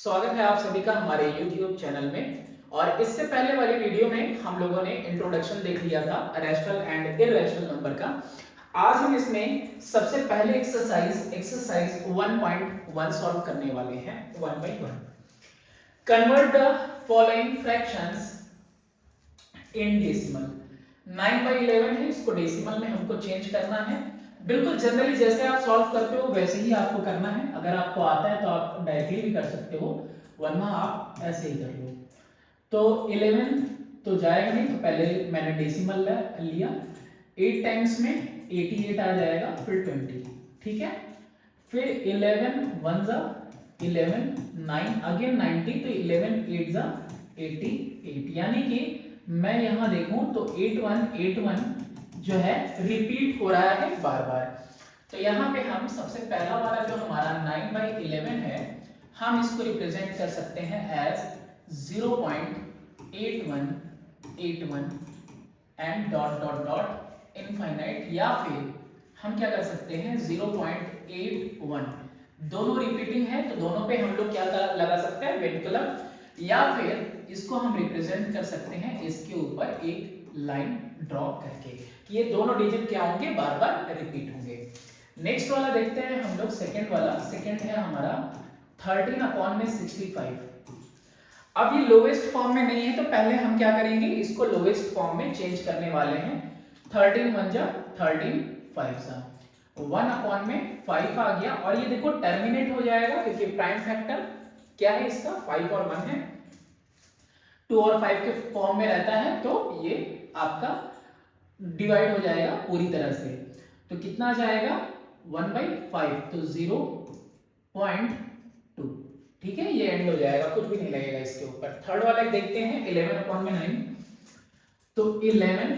स्वागत है आप सभी का हमारे YouTube चैनल में। और इससे पहले वाली वीडियो में हम लोगों ने इंट्रोडक्शन देख लिया था रैशनल एंड इररेशनल नंबर का। आज हम इसमें सबसे पहले एक्सरसाइज 1.1 सॉल्व करने वाले हैं 1 by 1। Convert the following fractions in decimal. 9/11 है, इसको डेसिमल में हमको चेंज करना है। बिल्कुल जनरली जैसे आप सॉल्व करते हो वैसे ही आपको करना है। अगर आपको आता है तो आप डायरेक्टली भी कर सकते हो, वरना आप ऐसे ही कर लो। तो 11 तो जाएगा नहीं, तो पहले मैंने डेसिमल लिया। 8 टाइम्स में 88 आ जाएगा, फिर 20, ठीक है। फिर 11 1 जा 11, 9 अगेन 90, तो 11 8 जा 88। यानी कि मैं यहां देखूं तो 8181 जो है रिपीट हो रहा है बार बार। तो यहाँ पे हम सबसे पहला वाला जो हमारा 9/11 है, हम इसको रिप्रेजेंट कर सकते हैं as 0.8181 and dot dot dot infinite, या फिर हम क्या कर सकते हैं 0.81। दोनों रिपीटिंग है तो दोनों पे हम लोग क्या लगा सकते हैं विनकलम, या फिर इसको हम रिप्रेजेंट कर सकते हैं इसके ऊपर एक लाइन ड्रॉ करके कि ये दोनों डिजिट क्या होंगे, बार बार रिपीट होंगे। नेक्स्ट वाला देखते हैं हम लोग, सेकंड वाला। सेकंड है हमारा 13/65। अब ये लोवेस्ट फॉर्म में नहीं है, तो पहले हम क्या करेंगे, इसको लोवेस्ट फॉर्म में चेंज करने वाले हैं। 13 1 जा 13 5 जा 1/5 आ गया। और ये देखो टर्मिनेट हो जाएगा क्योंकि प्राइम फैक्टर क्या है इसका, 5 और 1 है। 2 और 5 के फॉर्म में रहता है, तो ये आपका डिवाइड हो जाएगा पूरी तरह से। तो कितना जाएगा 1/5, तो 0.2, ठीक है। ये एंड हो जाएगा, कुछ भी नहीं लगेगा इसके ऊपर। थर्ड वाला देखते हैं 11/9। तो 11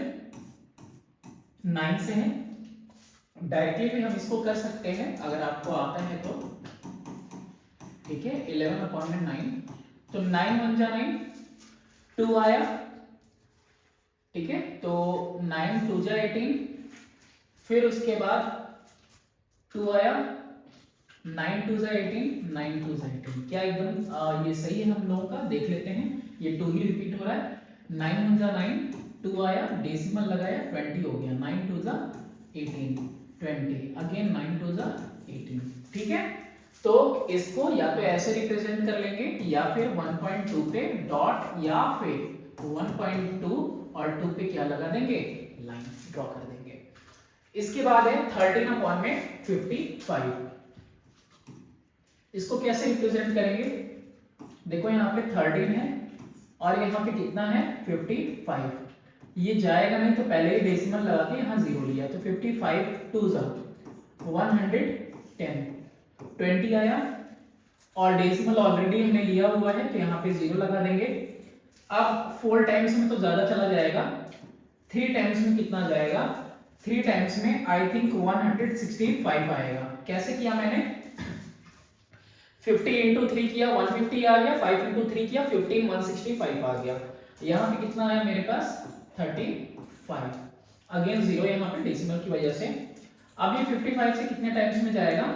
9 से है, डायरेक्टली भी हम इसको कर सकते हैं अगर आपको आता है तो, ठीक है। 11/9, तो 9 1 जा 9, 2 आया, ठीक है। तो 9 2 जा 18, फिर उसके बाद 2 आया, 9 2 जा 18, 9 2 जा 18। क्या एकदम ये सही है हम लोगों का, देख लेते हैं। ये 2 ही रिपीट हो रहा है। 9 1 जा 9, 2 आया, डेसिमल लगाया, 20 हो गया। 9 2 जा 18, 20 अगेन 9 2 जा 18, ठीक है। तो इसको या तो ऐसे रिप्रेजेंट कर लेंगे, या फिर 1.2 पे डॉट, या फिर 1.2 और 2 पे क्या लगा देंगे, लाइन ड्रॉ कर देंगे। इसके बाद है 13/55। इसको कैसे रिप्रेजेंट करेंगे, देखो यहाँ पे 13 है और यहाँ पे कितना है 55। ये जाएगा नहीं, तो पहले ही डेसिमल लगा के यहाँ 0 लिया, तो 55 2 जा 110, 20 आया, और डेसिमल ऑलरेडी हमने लिया हुआ है तो यहाँ पे 0 लगा देंगे। अब 4 टाइम्स में तो ज्यादा चला जाएगा, 3 टाइम्स में कितना जाएगा, 3 टाइम्स में आई थिंक 165 आएगा। कैसे किया मैंने, 50 इंटू 3 किया 150 आ गया, 5 इंटू 3 किया 15 165 आ गया। यहाँ पे कितना आया मेरे पास 35, अगेन 0 यहाँ पे डेसिमल की वजह से। अब ये 55 से कितने टाइम्स में जाएगा,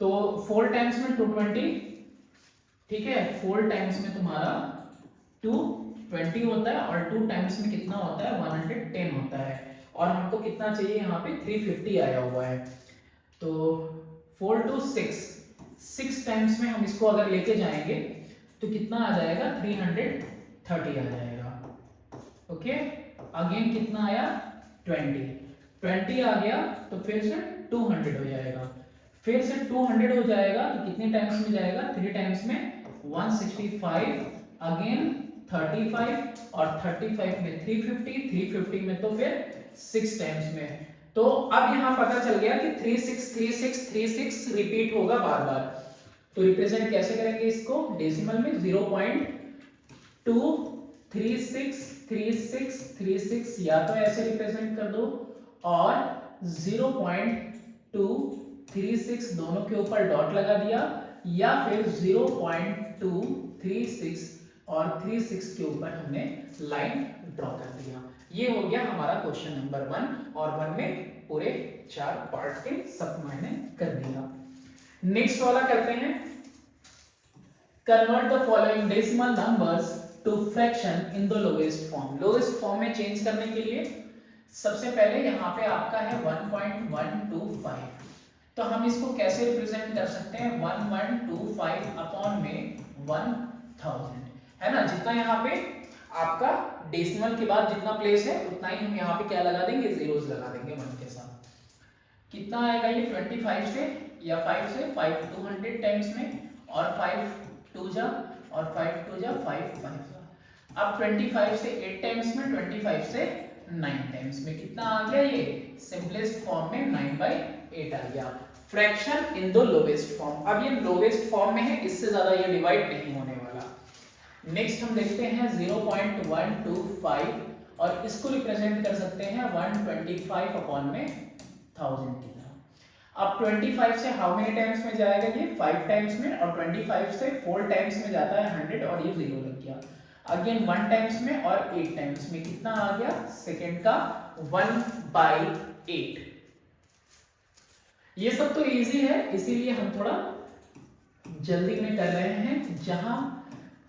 तो 4 टाइम्स में 220, ठीक है। 4 टाइम्स में तुम्हारा 220 होता है, और 2 टाइम्स में कितना होता है 110 होता है। और हमको कितना चाहिए, यहाँ पे 350 आया हुआ है। तो 4 to 6 टाइम्स में हम इसको अगर लेके जाएंगे तो कितना आ जाएगा 330 आ जाएगा, ओके। अगेन कितना आया 20 आ गया, तो फिर से 200 हो जाएगा, फिर से 200 हो जाएगा, तो कितने टाइम्स में जाएगा, 3 टाइम्स में 165, अगेन 35, और 35 में 350, 350 में तो फिर 6 टाइम्स में। तो अब यहां पता चल गया कि 363636 रिपीट होगा बार बार। तो रिप्रेजेंट कैसे करेंगे इसको, डेसिमल में 0.2363636, या तो ऐसे रिप्रेजेंट कर दो, और 0.236 दोनों के ऊपर डॉट लगा दिया, या फिर 0.236 और 36 के ऊपर हमने लाइन ड्रॉ कर दिया। ये हो गया हमारा क्वेश्चन नंबर 1, और 1 में पूरे 4 पार्ट के सब मैंने कर दिया। नेक्स्ट वाला करते हैं convert the following decimal numbers to fraction in the lowest form. Lowest form में चेंज करने के लिए सबसे पहले यहाँ पे आपका है 1.125, तो हम इसको कैसे रिप्रेजेंट कर सकते हैं, 1125 अपॉन में 1000 है ना। जितना यहाँ पे आपका डेसिमल के बाद जितना प्लेस है उतना ही हम यहाँ पे क्या लगा देंगे, जीरोस लगा देंगे 1 के साथ। कितना आएगा ये 25 से या 5 से, 5 200 टाइम्स में और 5 2 जा और 5 2 जा 5 5 जा। अब 25 से 8 टाइम्स में, 25 से 9 टाइम्स में कितना आ गया, ये सिंपलेस्ट फॉर्म में 9/8 आ गया। Fraction in the lowest form. अब ये लोवेस्ट फॉर्म में है, इससे ज्यादा ये डिवाइड नहीं होने वाला। नेक्स्ट हम देखते हैं 0.125 और इसको रिप्रेजेंट कर सकते हैं 125 अपॉन में 1000 की तरह। अब 25 से हाउ मेनी टाइम्स में जाएगा, ये 5 टाइम्स में, और 25 से 4 टाइम्स में जाता है 100 और ये 0 लग गया। अगेन 1 टाइम्स में और 8 टाइम्स में कितना आ गया, सेकेंड का 1/8। ये सब तो इजी है, इसीलिए हम थोड़ा जल्दी में कर रहे हैं। जहां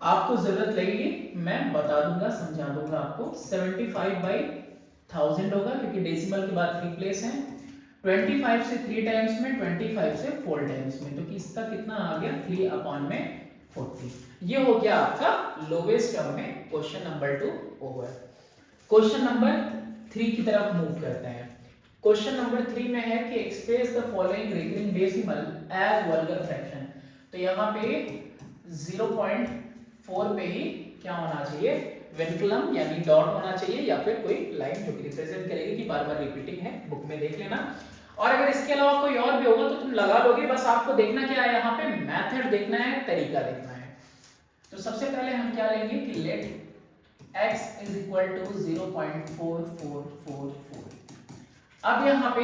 आपको जरूरत लगेगी मैं बता दूंगा, समझा दूंगा आपको। 75/1000 होगा क्योंकि डेसिमल के बाद 3 प्लेस है। 25 से 3 टाइम्स में, 25 से 4 टाइम्स में, तो किसका कितना आ गया 3 अपॉन में 40। ये हो गया आपका लोवेस्ट टर्म में question number 2 over. Question number 3 की तरफ मूव करते हैं। क्वेश्चन नंबर 3 में है कि express the following recurring decimal as vulgar fraction. तो यहाँ पे 0.4 पे ही क्या होना चाहिए, विनकुलम यानी डॉट होना चाहिए या फिर कोई लाइन जो कि रिप्रेजेंट करेगी कि बार बार रिपीटिंग है, बुक में देख लेना। और अगर इसके अलावा कोई और भी होगा तो तुम लगा लोगे, बस आपको देखना क्या है, यहाँ पे मेथड देखना है, तरीका देखना है। तो सबसे पहले हम क्या लेंगे कि let x is equal to 0.4444। अब यहाँ पे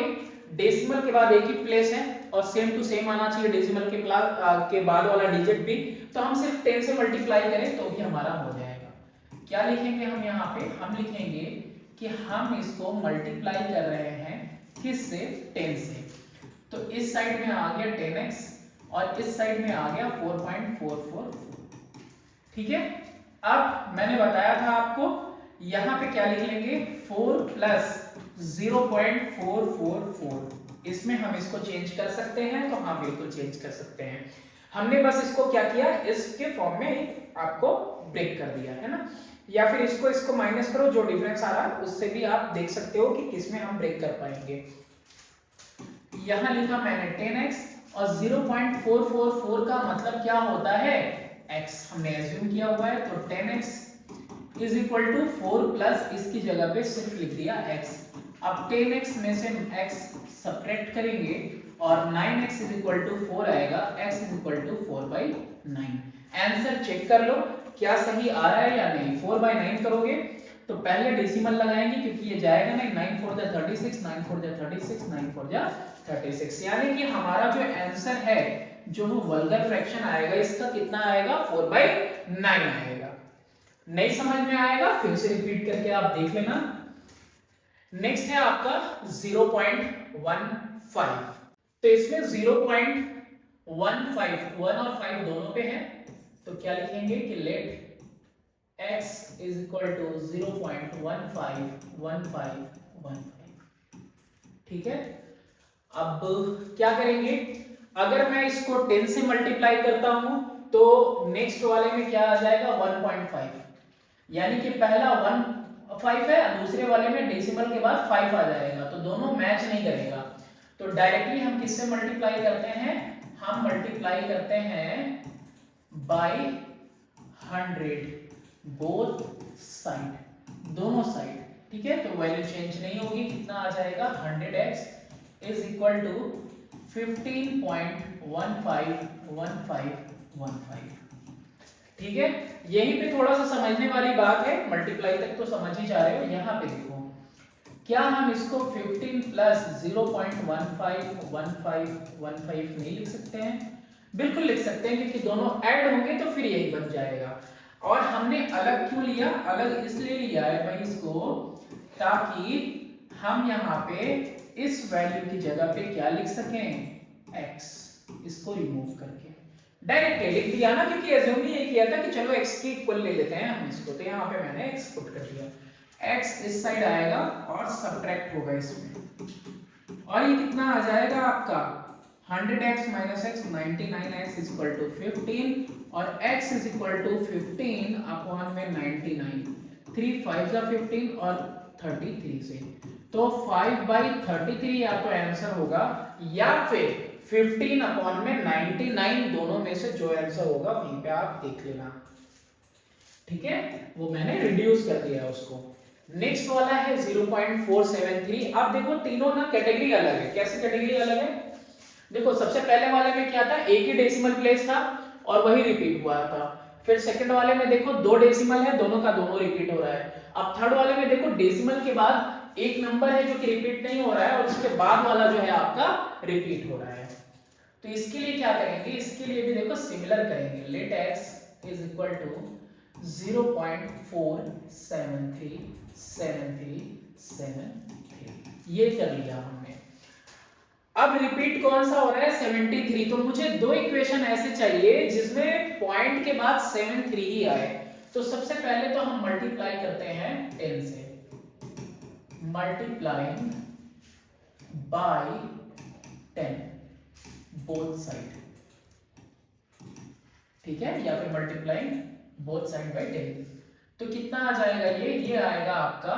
डेसिमल के बाद एक ही प्लेस है और सेम टू सेम आना चाहिए डेसिमल के बाद वाला डिजिट भी, तो हम सिर्फ 10 से मल्टीप्लाई करें तो भी हमारा हो जाएगा। क्या लिखेंगे हम यहाँ पे, हम लिखेंगे कि हम इसको मल्टीप्लाई कर रहे हैं किससे, 10 से। तो इस साइड में आ गया 10x और इस साइड में आ गया 4.444। ठीक है। अब मैंने बताया था आपको यहां पे क्या लिख लेंगे, 4 प्लस 0.444। इसमें हम इसको चेंज कर सकते हैं, तो हाँ बिल्कुल चेंज कर सकते हैं। हमने बस इसको क्या किया, इसके फॉर्म में आपको ब्रेक कर दिया है ना, या फिर इसको माइनस करो, जो डिफरेंस आ रहा है उससे भी आप देख सकते हो कि किसमें हम ब्रेक कर पाएंगे। यहां लिखा मैंने 10x और 0.444 का मतलब क्या होता है, x हमने एज्यूम किया हुआ है, तो 10x is equal to 4 plus इसकी जगह पे सिर्फ लिख दिया x। अब 10x में से x सब्ट्रैक्ट करेंगे और 9x इज इक्वल टू 4 आएगा, x is equal to 4/9। Answer check कर लो क्या सही आ रहा है या नहीं। 4/9 करोगे तो पहले डेसिमल लगाएंगे क्योंकि ये जाएगा नहीं, 9 4 जा 36, 9 4 जा 36, 9 4 जा 36, यानी कि हमारा जो आंसर है, जो वल्गर फ्रैक्शन आएगा, इसका कितना आएगा, 4/9 आएगा। नहीं समझ में आएगा फिर से रिपीट करके आप देख लेना। नेक्स्ट है आपका 0.15। तो इसमें 0.15 1 और 5 दोनों पे है, तो क्या लिखेंगे कि let x is equal to 0.151515। ठीक है। अब क्या करेंगे, अगर मैं इसको 10 से मल्टीप्लाई करता हूं तो नेक्स्ट वाले में क्या आ जाएगा, 1.5, यानी कि पहला 1.5 है, दूसरे वाले में डेसिमल के बाद 5 आ जाएगा, तो दोनों मैच नहीं करेगा। तो डायरेक्टली हम किससे मल्टीप्लाई करते हैं, हम मल्टीप्लाई करते हैं बाय 100 बोथ साइड, दोनों साइड। ठीक है। तो वैल्यू चेंज नहीं होगी, कितना आ जाएगा, 100x इज इक्वल टू 15.1515। ठीक है। यहीं पे थोड़ा सा समझने वाली बात है, मल्टीप्लाई तक तो समझ ही जा रहे हो। यहाँ पे देखो, क्या हम इसको 15 प्लस 0.151515 नहीं लिख सकते हैं, बिल्कुल लिख सकते हैं, क्योंकि दोनों ऐड होंगे तो फिर यही बन जाएगा। और हमने अलग क्यों लिया, अलग इसलिए लिया है भाई इसको, ताकि हम यहाँ पे इस वैल्यू की जगह पे क्या लिख सकें, x, इसको रिमूव करके। डायरेक्टली लिख दिया ना, क्योंकि एज्यूम भी ये किया था कि चलो x की इक्वल ले लेते हैं हम इसको, तो यहाँ पे मैंने x पुट कर दिया, x इस साइड आएगा और सब्ट्रैक्ट होगा इसमें, और ये कितना आ जाएगा आपका 100x minus x 99x is equal to 15 और x is equal to 15 upon में 99, 3 5 जा 15 और 33 से, तो 5/33 या तो आंसर होगा या फिर 15 अपॉन में 99, दोनों में से जो आंसर होगा वहीं पे आप देख लेना, ठीक है। वो मैंने रिड्यूस कर दिया उसको। नेक्स्ट वाला है 0.473। अब देखो तीनों ना कैटेगरी अलग है। कैसी कैटेगरी अलग है? देखो सबसे पहले वाले में क्या था, एक ही डेसिमल प्लेस था और वही रिपीट हुआ था। फिर सेकंड वाले में देखो दो डेसिमल है, दोनों का दोनों रिपीट हो रहा है। अब थर्ड वाले में देखो डेसिमल के बाद एक नंबर है जो कि रिपीट नहीं हो रहा है और उसके बाद वाला जो है आपका रिपीट हो रहा है। तो इसके लिए क्या करेंगे, इसके लिए भी देखो सिमिलर करेंगे, let x is equal to 0.4737373, ये कर लिया हमने। अब रिपीट कौन सा हो रहा है, 73। तो मुझे दो इक्वेशन ऐसे चाहिए जिसमें पॉइंट के बाद 73 ही आए। तो सबसे पहले तो हम मल्टीप्लाई करते हैं 10 से, मल्टीप्लाइंग बाय 10 बोथ साइड, ठीक है, या फिर मल्टीप्लाइंग बोथ साइड बाय 10। तो कितना आ जाएगा, ये आएगा आपका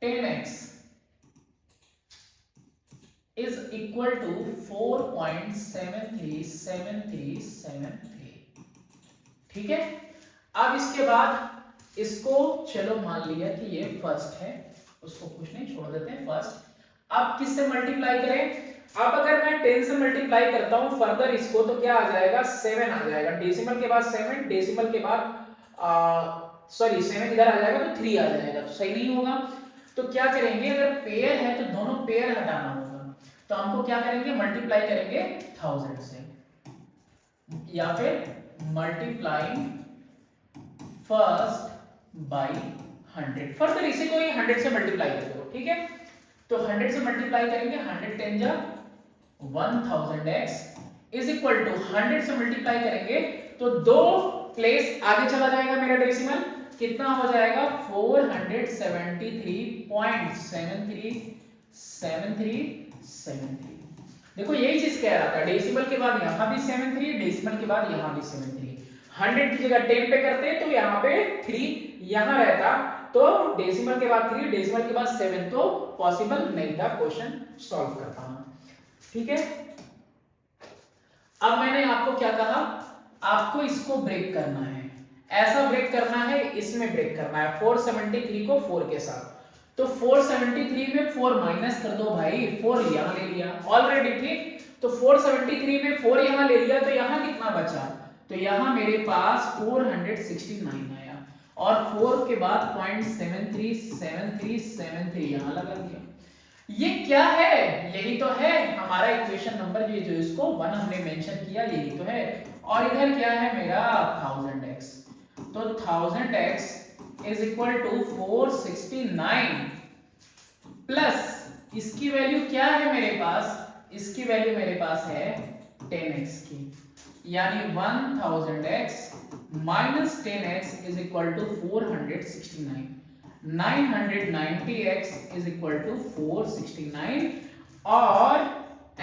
10x इज इक्वल टू 4.737373, ठीक है। अब इसके बाद इसको चलो मान लिया कि ये फर्स्ट है, उसको कुछ नहीं छोड़ देते हैं फर्स्ट। अब किससे मल्टीप्लाई करें, अब अगर मैं 10 से मल्टीप्लाई करता हूं फर्दर इसको, तो क्या आ जाएगा, 7 आ जाएगा। डेसिमल के बाद 7, डेसिमल के बाद 7 इधर आ जाएगा तो 3 आ जाएगा, तो सही नहीं होगा। तो क्या करेंगे, अगर पेयर है तो दोनों पेयर हटाना होगा, तो हमको क्या करेंगे, मल्टीप्लाई करेंगे 1000 से, या फिर मल्टीप्लाइंग फर्स्ट बाय 100। फर्दर इसी को ही 100 से मल्टीप्लाई कर दो, ठीक है। तो 100 से मल्टीप्लाई करेंगे, 100 10 जा 1000x इज इक्वल टू 100 से मल्टीप्लाई करेंगे तो दो प्लेस आगे चला जाएगा मेरा डेसिमल, कितना हो जाएगा 473.737373। देखो यही चीज कह रहा था, डेसिमल के बाद यहां भी 73, डेसिमल के बाद यहां भी 73। 100 की जगह 10 पे करते तो यहाँ पे 3 यहां रहता, तो डेसिमल के बाद 3, डेसिमल के बाद 7, तो पॉसिबल नहीं था क्वेश्चन सॉल्व कर पाना, ठीक है। अब मैंने आपको क्या कहा, आपको इसको ब्रेक करना है, ऐसा ब्रेक करना है, इसमें ब्रेक करना है 473 को 4 के साथ। तो 473 में 4 माइनस कर दो भाई, 4 यहां ले लिया ऑलरेडी, ठीक। तो 473 में 4 यहां ले लिया, तो यहां कितना बचा, तो यहां मेरे पास 469 आया, और 4 के बाद 0.737373 यहां लगा दिया। ये क्या है, यही तो है हमारा इक्वेशन नंबर, ये जो इसको 1 हमने मेंशन किया, यही तो है। और इधर क्या है मेरा 1000x, तो 1000x is equal to 469 plus इसकी वैल्यू क्या है मेरे पास, इसकी वैल्यू मेरे पास है 10x की, यानी 1000x minus 10x is equal to 469, 990x is equal to 469 और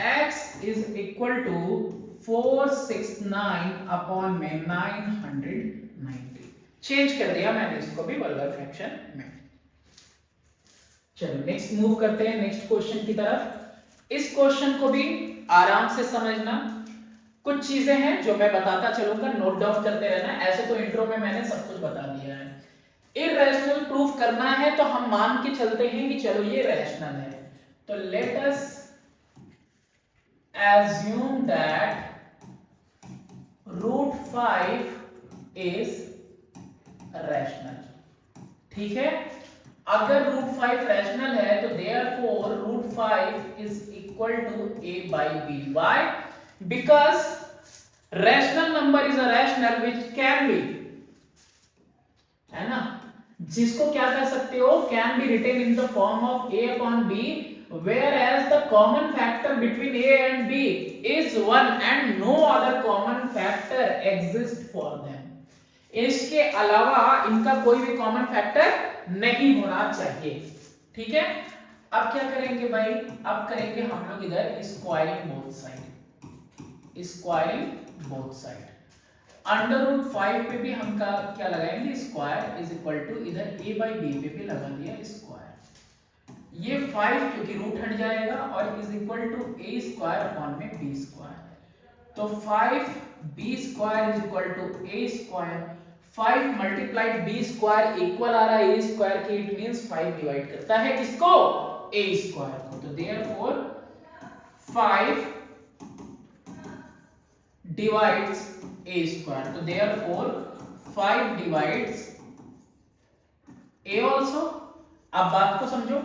x is equal to 469 upon में 990। चेंज कर दिया मैंने इसको भी वल्गर फ्रैक्शन में। चलो नेक्स्ट मूव करते हैं नेक्स्ट क्वेश्चन की तरफ। इस क्वेश्चन को भी आराम से समझना, कुछ चीजें हैं जो मैं बताता चलूंगा, नोट डाउन करते रहना। ऐसे तो इंट्रो में मैंने सब कुछ बता दिया है। इररेशनल प्रूफ करना है तो हम मान के चलते हैं कि चलो ये रैशनल है, तो let us assume that √5 is rational, ठीक है। अगर √5 रैशनल है तो therefore √5 is equal to a by b. Why? Because rational number is a rational which can be, है ना, जिसको क्या कर सकते हो, can be written in the form of a upon b whereas the common factor between A and B is 1 and no other common factor exists for them. इसके अलावा इनका कोई भी कॉमन फैक्टर नहीं होना चाहिए, ठीक है। अब क्या करेंगे भाई, अब करेंगे हम लोग इधर squaring both side, squaring both side. √5 पे भी हम क्या लगाएंगे, स्क्वायर इज इक्वल टू इधर a बाई बी पे भी लगा दिया स्क्वायर, ये 5 क्योंकि रूट हट जाएगा और is equal to a square upon में b स्क्वायर, तो 5b square is equal to a square, 5 multiplied b square equal आ रहा है a स्क्वायर के, इट मींस 5 डिवाइड करता है किसको, a स्क्वायर को, तो देयरफॉर 5 डिवाइड्स a स्क्वायर, तो देयरफॉर 5 डिवाइड्स a आल्सो। अब बात को समझो,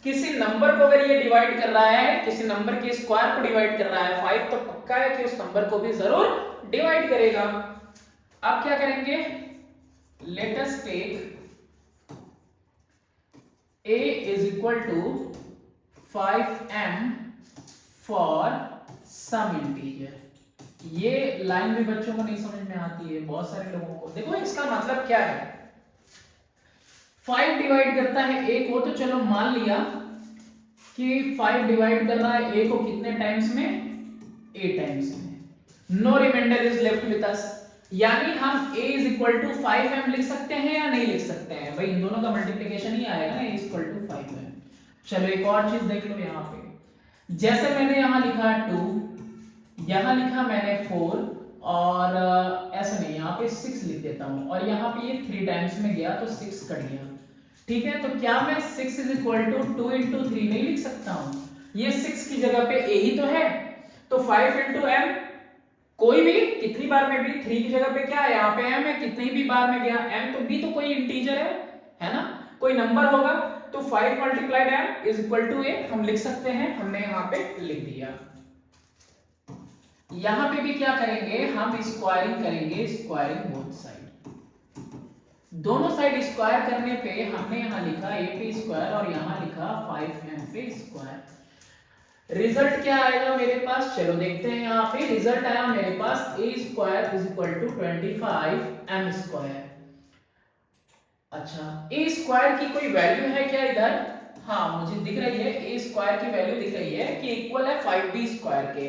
किसी नंबर को अगर ये डिवाइड कर रहा है, किसी नंबर के स्क्वायर को डिवाइड कर रहा है 5, तो पक्का है कि उस नंबर को भी जरूर डिवाइड करेगा। अब क्या करेंगे, let us take a is equal to 5m for some integer. ये लाइन भी बच्चों को नहीं समझ में आती है, बहुत सारे लोगों को। देखो इसका मतलब क्या है, 5 डिवाइड करता है a को, तो चलो मान लिया कि 5 डिवाइड कर रहा है a को कितने टाइम्स में, a टाइम्स में। No remainder is left with us, यानी हम a is equal to 5m लिख सकते हैं या नहीं लिख सकते हैं भाई, इन दोनों का मल्टीप्लिकेशन ही आएगा ना, a is equal to 5m। चलो एक और चीज देख लो यहाँ पे, जैसे मैंने यहाँ लिखा 2, यहां लिखा मैंने 4 और ऐसा नहीं, यहाँ पे 6 लिख देता हूं, और यहाँ पे ये 3 टाइम्स में गया तो 6 कट गया, ठीक है। तो क्या मैं 6 इज इक्वल टू 2 इंटू 3 नहीं लिख सकता हूं, ये 6 की जगह पे a ही तो है, तो 5 इंटू m, कोई भी कितनी बार में भी 3 की जगह पे क्या है, यहाँ पे m है, कितनी भी बार में गया m, तो b तो कोई इंटीजर है ना, कोई नंबर होगा, तो 5 multiplied m is equal to a हम लिख सकते हैं, हमने यहाँ पे लिख दिया। यहां पे भी क्या करेंगे, हम स्क्वायरिंग करेंगे, स्क्वायरिंग बोथ साइड, दोनों साइड स्क्वायर करने पे हमने यहां लिखा a पे स्क्वायर और यहां लिखा 5m पे स्क्वायर। रिजल्ट क्या आएगा मेरे पास, चलो देखते हैं। यहाँ पे रिजल्ट आया मेरे पास a square is equal to 25m square. अच्छा, a स्क्वायर की कोई वैल्यू है क्या इधर, हाँ मुझे दिख रही है, a स्क्वायर की वैल्यू दिख रही है कि इक्वल है 5b स्क्वायर के।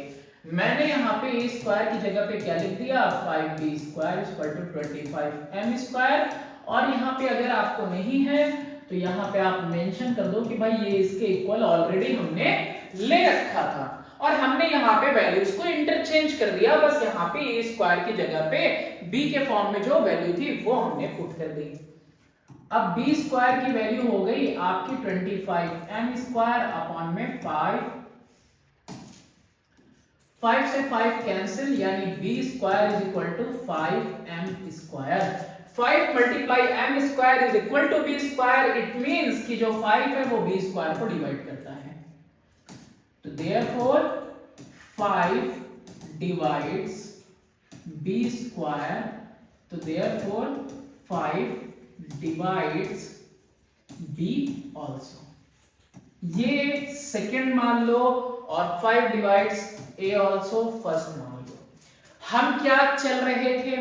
मैंने यहाँ पे a स्क्वायर की जगह पे क्या लिख दिया, 5b square equal to 25m square, और यहाँ पे अगर आपको नहीं है तो यहाँ पे आप मेंशन कर दो कि भाई ये इसके इक्वल ऑलरेडी हमने ले रखा था, और हमने यहाँ पे वैल्यूज को इंटरचेंज कर दिया, बस यहाँ पे a स्क्वायर की जगह पे b के फॉर्म में जो वैल्यू थी वो हमने पुट कर दी। अब b स्क्वायर की वैल्यू हो गई आपकी 25m स्क्वायर अपॉन में 5 से 5 कैंसिल, यानी b square is equal to 5m square. 5 multiply m square is equal to b square, it means कि जो 5 है वो b स्क्वायर को डिवाइड करता है, तो देयरफॉर 5 डिवाइड्स b स्क्वायर, तो देयरफॉर 5 डिवाइड्स b आल्सो। ये सेकंड मान लो और 5 डिवाइड्स a आल्सो फर्स्ट मान लो। हम क्या चल रहे थे,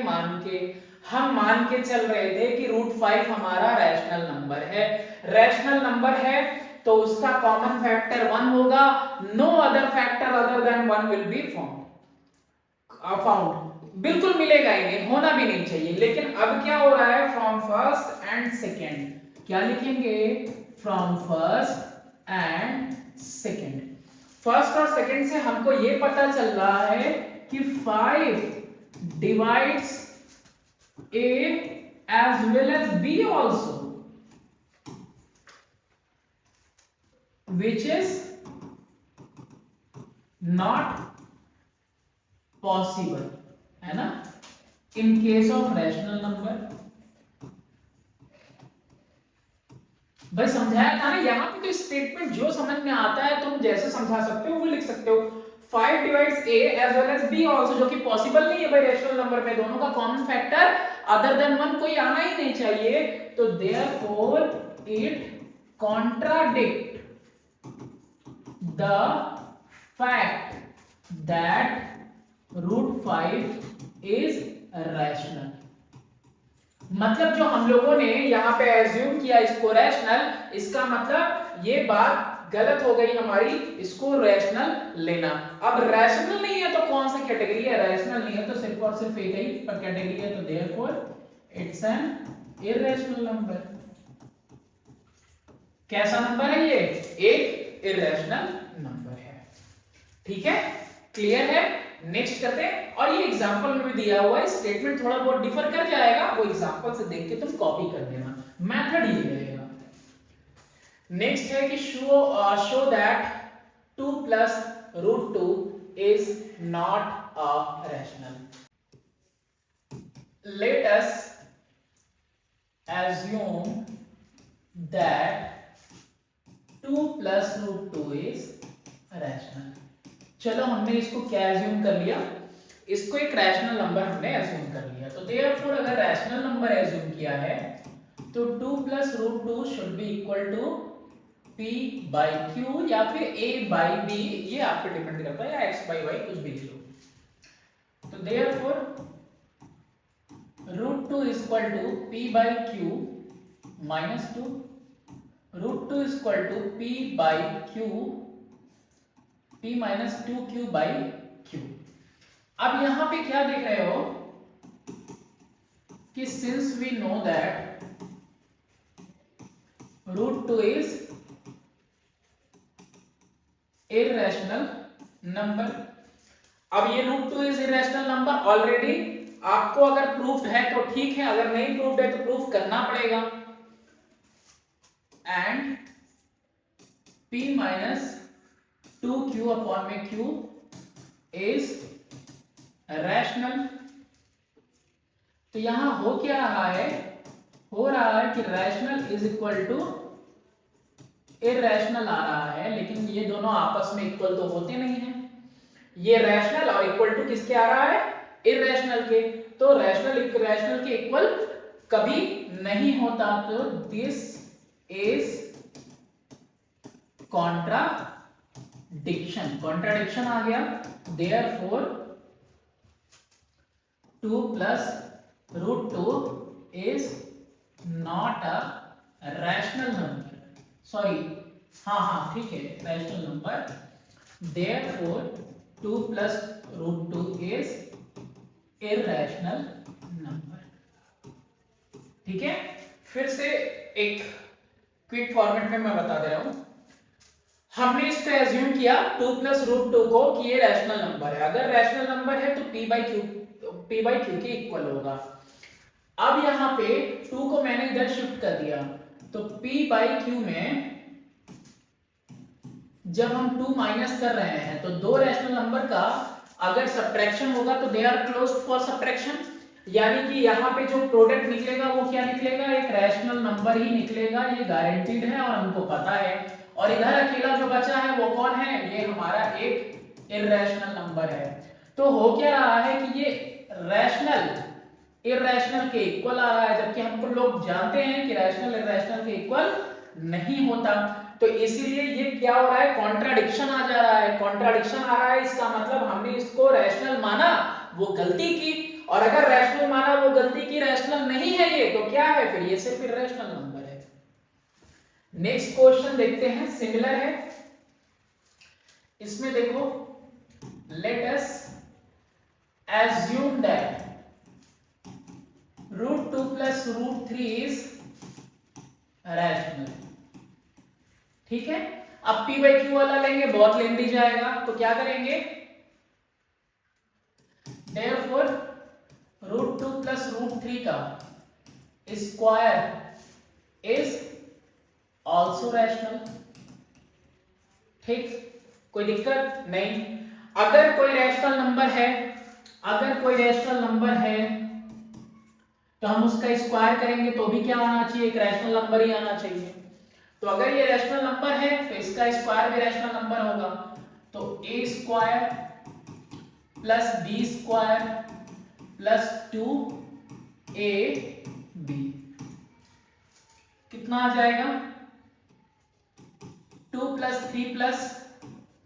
हम मान के चल रहे थे कि √5 हमारा रैशनल नंबर है, रैशनल नंबर है तो उसका कॉमन फैक्टर 1 होगा, no other factor other than 1 will be found, बिल्कुल मिलेगा ही नहीं, होना भी नहीं चाहिए। लेकिन अब क्या हो रहा है, फ्रॉम फर्स्ट एंड सेकेंड, क्या लिखेंगे, from first and second. First और सेकेंड से हमको ये पता चल रहा है कि 5 divides a as well as b also, which is not possible, है ना, in case of rational number। भाई समझाया था ना, यहाँ पे तो स्टेटमेंट जो समझ में आता है तुम जैसे समझा सकते हो वो लिख सकते हो। 5 divides a as well as b also, जो कि पॉसिबल नहीं है भाई रैशनल नंबर में, दोनों का कॉमन फैक्टर अदर देन 1 कोई आना ही नहीं चाहिए, तो therefore it contradict the fact that √5 is rational। मतलब जो हम लोगों ने यहाँ पे एज्यूम किया इसको रैशनल, इसका मतलब ये बात गलत हो गई हमारी, इसको रैशनल लेना। अब रैशनल नहीं है तो कौन सा कैटेगरी है, रैशनल नहीं है तो सिर्फ और सिर्फ एक ही पर कैटेगरी है, तो therefore it's an irrational number. कैसा नंबर है ये, एक इररेशनल नंबर है। ठीक है, क्लियर है। नेक्स्ट करते हैं, और ये एग्जांपल में भी दिया हुआ है, स्टेटमेंट थोड़ा बहुत डिफर कर जाएगा, वो एग्जांपल से देख के तुम कॉपी कर लेना, मेथड ही रहेगा। नेक्स्ट है कि show that 2 plus √2 is not a rational. Let us assume that 2 plus √2 is rational। चलो हमने इसको क्या एज्यूम कर लिया, इसको एक रैशनल नंबर हमने एज्यूम कर लिया। तो देयरफॉर अगर रैशनल नंबर एज्यूम किया है तो 2 plus √2 should be equal to p/q या फिर a/b, ये आप पे डिपेंड करता है, या x/y कुछ भी लो। तो therefore √2 is equal to p/q minus 2, √2 is equal to p/q, p minus 2q/q। अब यहां पे क्या देख रहे हो कि since we know that √2 is irrational number। अब ये √2 is irrational number ऑलरेडी आपको अगर प्रूफ है तो ठीक है, अगर नहीं प्रूफ है तो प्रूफ करना पड़ेगा। And p minus 2q/q is rational. तो यहां हो क्या रहा है, हो रहा है कि rational is equal to irrational आ रहा है, लेकिन ये दोनों आपस में इक्वल तो होते नहीं है। ये रैशनल और इक्वल टू किसके आ रहा है, इररेशनल के। तो रैशनल इररेशनल के इक्वल कभी नहीं होता, तो दिस इज कॉन्ट्राडिक्शन आ गया। Therefore 2 plus √2 is not a rational number। Sorry, हाँ ठीक है, rational number. Therefore 2 plus √2 is irrational number। ठीक है, फिर से एक क्विक फॉर्मेट में मैं बता दे रहा हूं। हमने इसको एज्यूम किया 2 plus √2 को कि ये रैशनल नंबर है। अगर रैशनल नंबर है तो p/q के इक्वल होगा। अब यहां पे 2 को मैंने इधर शिफ्ट कर दिया, तो p/q में जब हम 2 माइनस कर रहे हैं तो दो रैशनल नंबर का अगर सब्ट्रैक्शन होगा तो they are closed for subtraction, यानी कि यहाँ पे जो प्रोडक्ट निकलेगा वो क्या निकलेगा, एक रैशनल नंबर ही निकलेगा, ये गारंटीड है और हमको पता है। और इधर अकेला जो बचा है वो कौन है, ये हमारा एक इररेशनल नंबर है। तो हो क्या रहा है कि ये रैशनल इररेशनल के इक्वल आ रहा है, जबकि हमको लोग जानते हैं कि रैशनल इररेशनल के इक्वल नहीं होता। तो इसीलिए ये क्या हो रहा है, कॉन्ट्राडिक्शन आ जा रहा है। कॉन्ट्राडिक्शन आ रहा है, इसका मतलब हमने इसको रैशनल माना, वो गलती की, और अगर रैशनल माना वो गलती की, रैशनल नहीं है ये, तो क्या है फिर, ये सिर्फ इररेशनल नंबर है। नेक्स्ट क्वेश्चन देखते हैं, सिमिलर है। इसमें देखो, let us assume that √2 plus √3 is rational। ठीक है, अब p/q वाला लेंगे, बहुत लेंदी जाएगा, तो क्या करेंगे, therefore √2 plus √3 का स्क्वायर इज ऑल्सो रैशनल। ठीक, कोई दिक्कत नहीं। अगर कोई रैशनल नंबर है, अगर कोई रैशनल नंबर है तो हम उसका स्क्वायर करेंगे तो भी क्या आना चाहिए, एक रैशनल नंबर ही आना चाहिए। तो अगर ये रैशनल नंबर है तो इसका स्क्वायर भी रैशनल नंबर होगा। तो a square plus b square plus 2ab कितना आ जाएगा, 2 plus 3 plus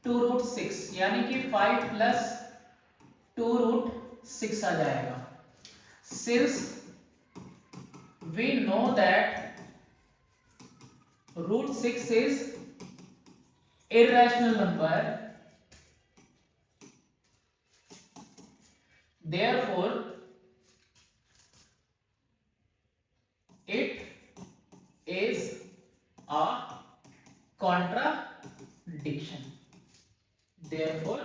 2√6 यानी कि 5 प्लस 2√6 आ जाएगा। Since we know that √6 is irrational number, therefore it is a contradiction. Therefore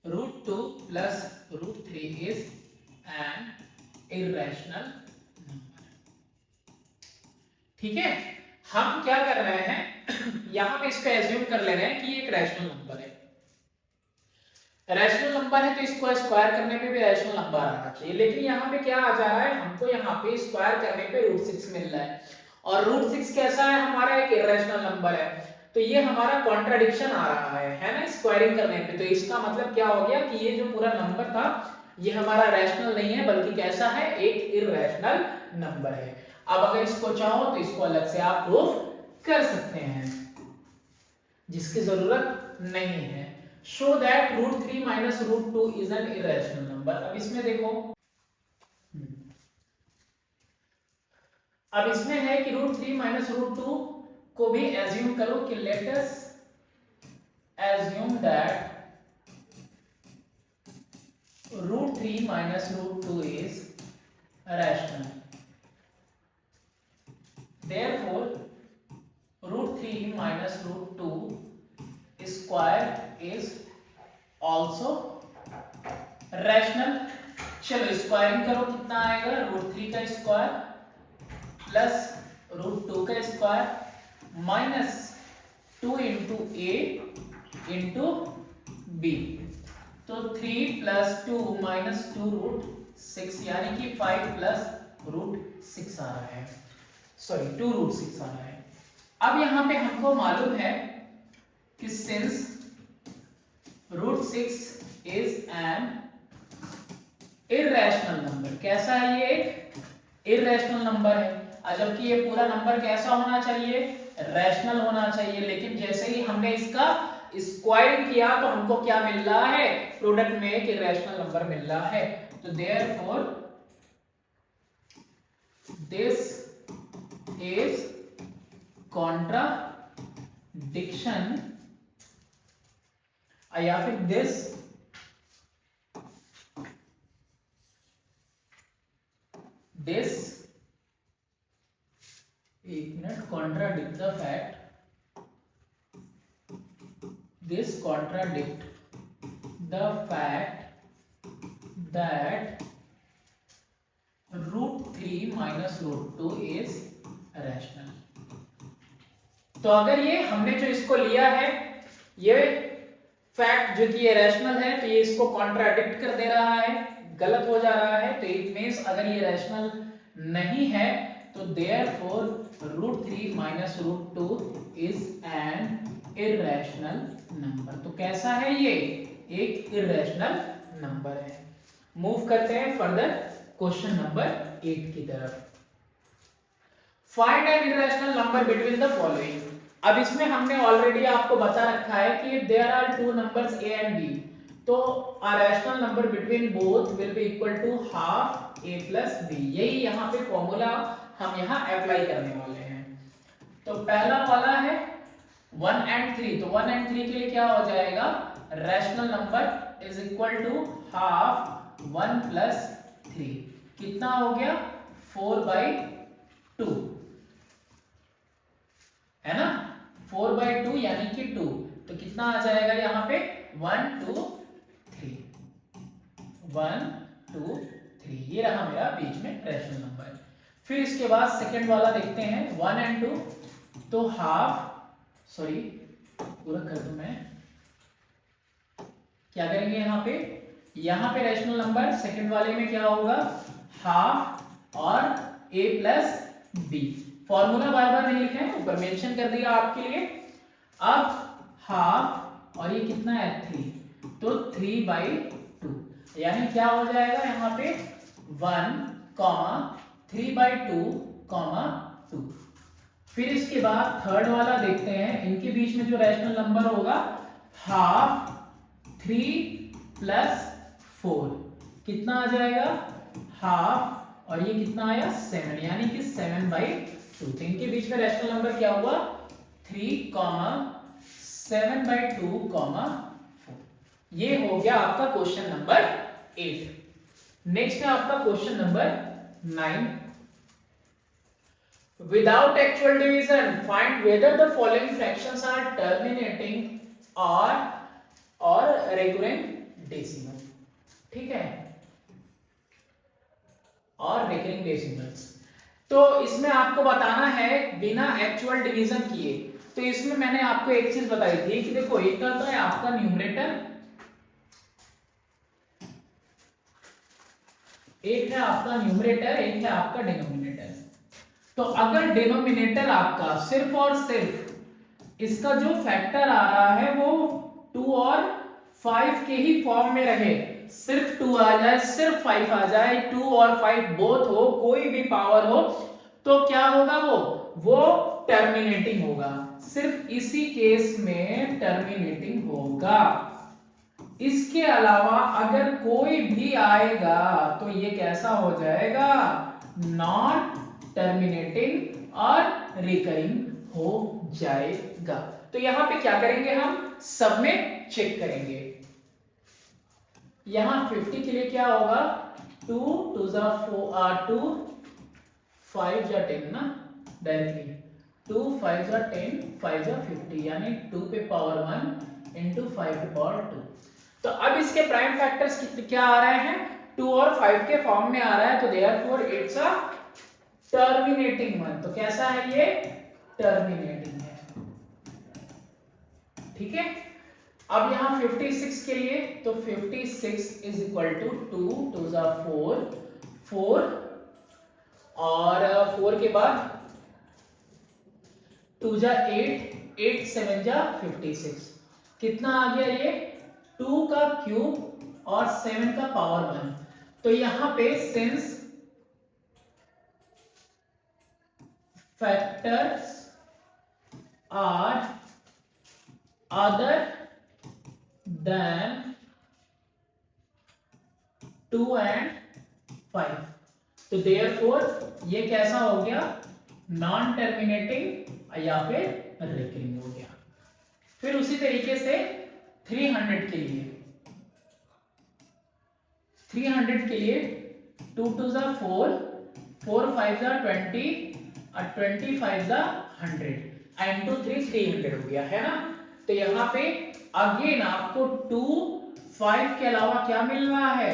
√2 plus √3 is an irrational number. ठीक है, हम क्या कर रहे हैं यहां पे इसको एज्यूम कर ले रहे हैं कि ये एक रैशनल नंबर है। रैशनल नंबर है तो इसको स्क्वायर करने पे भी रैशनल नंबर आना चाहिए, लेकिन यहाँ पे क्या आ जा रहा है, हमको यहाँ पे स्क्वायर करने पे √6 मिल रहा है और √6 कैसा है, हमारा एक इरेशनल नंबर है, तो ये हमारा कॉन्ट्राडिक्शन आ रहा है ना स्क्वायरिंग करने पे। तो इसका मतलब क्या हो गया कि ये जो पूरा नंबर था ये हमारा रैशनल नहीं है बल्कि कैसा है, एक इरेशनल नंबर है। अब अगर इसको चाहो तो इसको अलग से आप प्रूफ कर सकते हैं, जिसकी जरूरत नहीं है। Show that √3 minus √2 is an irrational number. अब इसमें देखो, अब इसमें है कि √3 माइनस √2 को भी एज्यूम करो कि let us assume that √3 minus √2 is rational. Therefore √3 minus √2 square is also rational। चलो स्क्वायरिंग करो, कितना आएगा, √3 का स्क्वायर प्लस √2 का स्क्वायर माइनस 2 इंटू ए इंटू बी, तो 3 प्लस 2 माइनस 2√6 यानी कि 5 प्लस √6 आ रहा है, सॉरी 2√6 आ रहा है। अब यहां पे हमको मालूम है कि since √6 is an irrational number, कैसा है ये, एक इरेशनल नंबर है, जबकि ये पूरा नंबर कैसा होना चाहिए, रैशनल होना चाहिए। लेकिन जैसे ही हमने इसका स्क्वायरिंग किया तो हमको क्या मिल रहा है, प्रोडक्ट में एक इरेशनल नंबर मिल रहा है। तो देयरफॉर दिस is contradiction या फिर this एक minute, contradict the fact, this contradict the fact that √3 minus √2 is rational. तो अगर ये हमने जो इसको लिया है ये फैक्ट जो कि ये रैशनल है, तो ये इसको कॉन्ट्राडिक्ट कर दे रहा है, गलत हो जा रहा है। तो इट मींस अगर ये रैशनल नहीं है तो therefore √3 minus √2 is an irrational number. तो कैसा है ये, एक इरेशनल नंबर है। मूव करते हैं फर्दर क्वेश्चन नंबर 8 की तरफ। Find an irrational number between the following. अब इसमें हमने ऑलरेडी आपको बता रखा है कि there are two numbers a and b, तो a rational number between both will be equal to half a plus b। यही यहाँ पे फॉर्मूला हम यहाँ अप्लाई करने वाले हैं। तो पहला वाला है 1 एंड 3, तो 1 एंड 3 के लिए क्या हो जाएगा, rational number is equal to half 1 plus 3, कितना हो गया 4/2 है ना, 4/2 यानी कि 2, तो कितना आ जाएगा यहाँ पे 1 2 3, 1 2 3, ये रहा मेरा बीच में रैशनल नंबर। फिर इसके बाद सेकंड वाला देखते हैं 1 एंड 2, तो हाफ, सॉरी पूरा कर दूं मैं, क्या करेंगे यहाँ पे रैशनल नंबर सेकंड वाले में क्या होगा, हाफ और a प्लस b। फॉर्मूला बार बार नहीं लिखे हैं, ऊपर मेंशन कर दिया आपके लिए। अब हाफ और ये कितना है 3, तो 3/2 यानी क्या हो जाएगा यहाँ पे 1, 3/2, 2। फिर इसके बाद थर्ड वाला देखते हैं, इनके बीच में जो रैशनल नंबर होगा हाफ 3 प्लस 4 कितना आ जाएगा हाफ, और ये कितना आया 7, यानी कि 7/2। तो इनके बीच में रैशनल नंबर क्या हुआ 3, 7/2, 4। ये हो गया आपका क्वेश्चन नंबर 8। नेक्स्ट है आपका question number 9। Without actual division, find whether the following fractions are terminating or recurrent decimal। ठीक है, और recurring decimals। तो इसमें आपको बताना है बिना एक्चुअल डिवीजन किए। तो इसमें मैंने आपको एक चीज बताई थी कि देखो एक तो है आपका न्यूमरेटर, एक है आपका न्यूमरेटर, एक है आपका डिनोमिनेटर। तो अगर डिनोमिनेटर आपका सिर्फ और सिर्फ इसका जो फैक्टर आ रहा है वो 2 और 5 के ही फॉर्म में रहे, सिर्फ 2 आ जाए, सिर्फ 5 आ जाए, 2 और 5 बोथ हो, कोई भी पावर हो, तो क्या होगा वो टर्मिनेटिंग होगा। सिर्फ इसी केस में टर्मिनेटिंग होगा। इसके अलावा अगर कोई भी आएगा तो ये कैसा हो जाएगा नॉन टर्मिनेटिंग और रिकरिंग हो जाएगा। तो यहां पे क्या करेंगे हम सब में चेक करेंगे। यहां 50 के लिए क्या होगा 2 2 4 2 5 या 10 ना, डायरेक्टली 2 5 या 10 5 या 50, यानी 2 पे पावर 1 इंटू 5 पे पावर 2। तो अब इसके प्राइम फैक्टर्स क्या आ रहे हैं 2 और 5 के फॉर्म में आ रहा है, तो therefore it's a terminating one. तो कैसा है ये टर्मिनेटिंग है। ठीक है, अब यहां 56 के लिए तो 56 इज इक्वल टू 2 2 4 4 और 4 के बाद 2 8 8 7 56, कितना आ गया ये 2 का क्यूब और 7 का पावर 1। तो यहां पे since factors are other than 2 and 5, तो therefore ये कैसा हो गया नॉन टर्मिनेटिंग या फिर रिकरिंग हो गया। फिर उसी तरीके से 300 के लिए 2 2 4 4 5 20 और 25 100 एंड 2 3 300 हो गया है ना। तो यहाँ पे अगेन आपको 2 5 के अलावा क्या मिल रहा है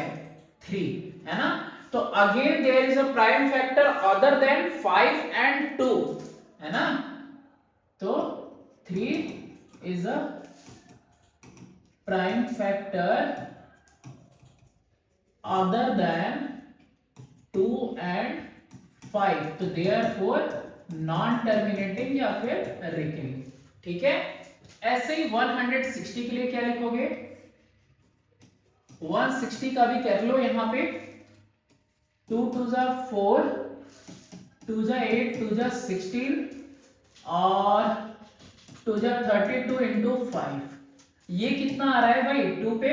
3 है ना। तो again there is a prime factor other than 5 and 2 है ना। तो 3 is a prime factor other than 2 and 5, तो देयरफॉर नॉन टर्मिनेटिंग या फिर रिकरिंग। ठीक है, ऐसे ही 160 के लिए क्या लिखोगे 160 का भी कर लो। यहां पे 2 2 4 2 8 2 16 और 2 32 इंटू 5, ये कितना आ रहा है भाई 2 पे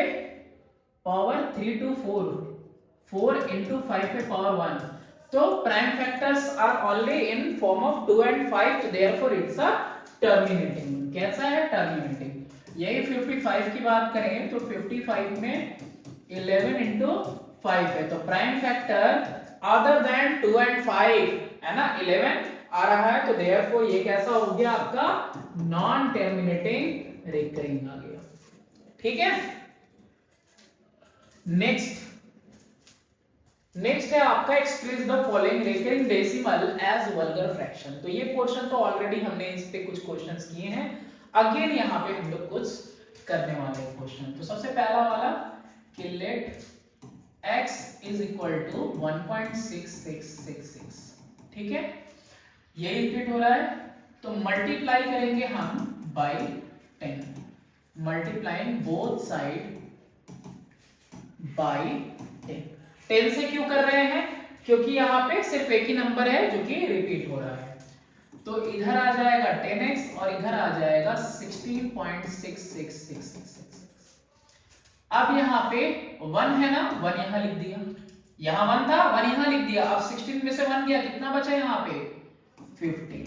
पावर 3 2 4 4 इंटू 5 पे पावर 1। तो prime factors are only in form of 2 and 5, तो देयरफॉर इट्स अ टर्मिनेटिंग। कैसा है टर्मिनेटिंग। यही 55 की बात करें तो 55 में 11 इंटू 5 है, तो prime factor other than 2 and 5 है ना 11 आ रहा है, तो देयरफॉर ये कैसा हो गया आपका नॉन टर्मिनेटिंग रिकरिंग आ गया। ठीक है, नेक्स्ट है आपका express the following recurring decimal as vulgar fraction. तो ये पोर्शन तो ऑलरेडी हमने इस पे कुछ क्वेश्चंस किए हैं, अगेन यहाँ पे हम लोग कुछ करने वाले हैं क्वेश्चन। तो सबसे पहला वाला कि let x is equal to 1.6666, ठीक है, ये रिपीट हो रहा है, तो मल्टीप्लाई करेंगे हम by 10, multiplying both side by 10। 10 से क्यों कर रहे हैं, क्योंकि यहाँ पे सिर्फ एक ही नंबर है जो कि रिपीट हो रहा है। तो इधर आ जाएगा 10x और इधर आ जाएगा 16.6666। अब यहाँ पे 1 है ना, 1 यहाँ लिख दिया, यहाँ 1 था 1 यहाँ लिख दिया। अब 16 में से 1 गया, कितना बचा यहाँ पे 15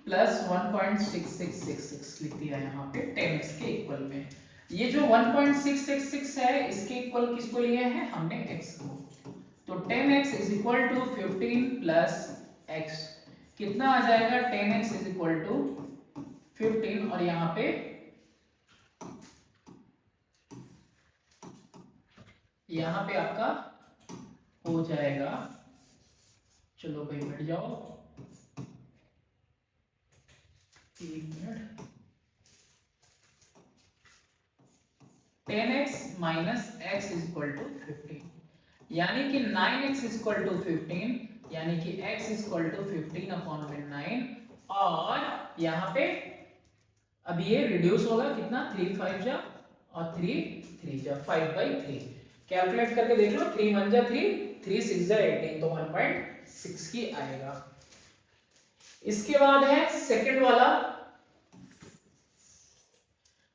प्लस 1.6666 लिख दिया यहाँ पे 10x के इक्वल में। ये जो 1.666 है इसके इक्वल किसको लिया है हमने, x को। तो 10x is equal to 15 plus x, कितना आ जाएगा 10x इज इक्वल टू 15 और यहाँ पे आपका हो जाएगा, चलो भाई बैठ जाओ 1 minute, 10x minus x is equal to 15, यानी कि 9x इज इक्वल टू 15, यानी कि x is equal to 15 upon में 9। और यहाँ पे अब ये रिड्यूस होगा कितना, 3 5 जा और 3 3 जा 5/3। कैलकुलेट करके देख लो, 3 1 जा 3, 3 6 जा 18, तो 1.6 की आएगा। इसके बाद है सेकंड वाला,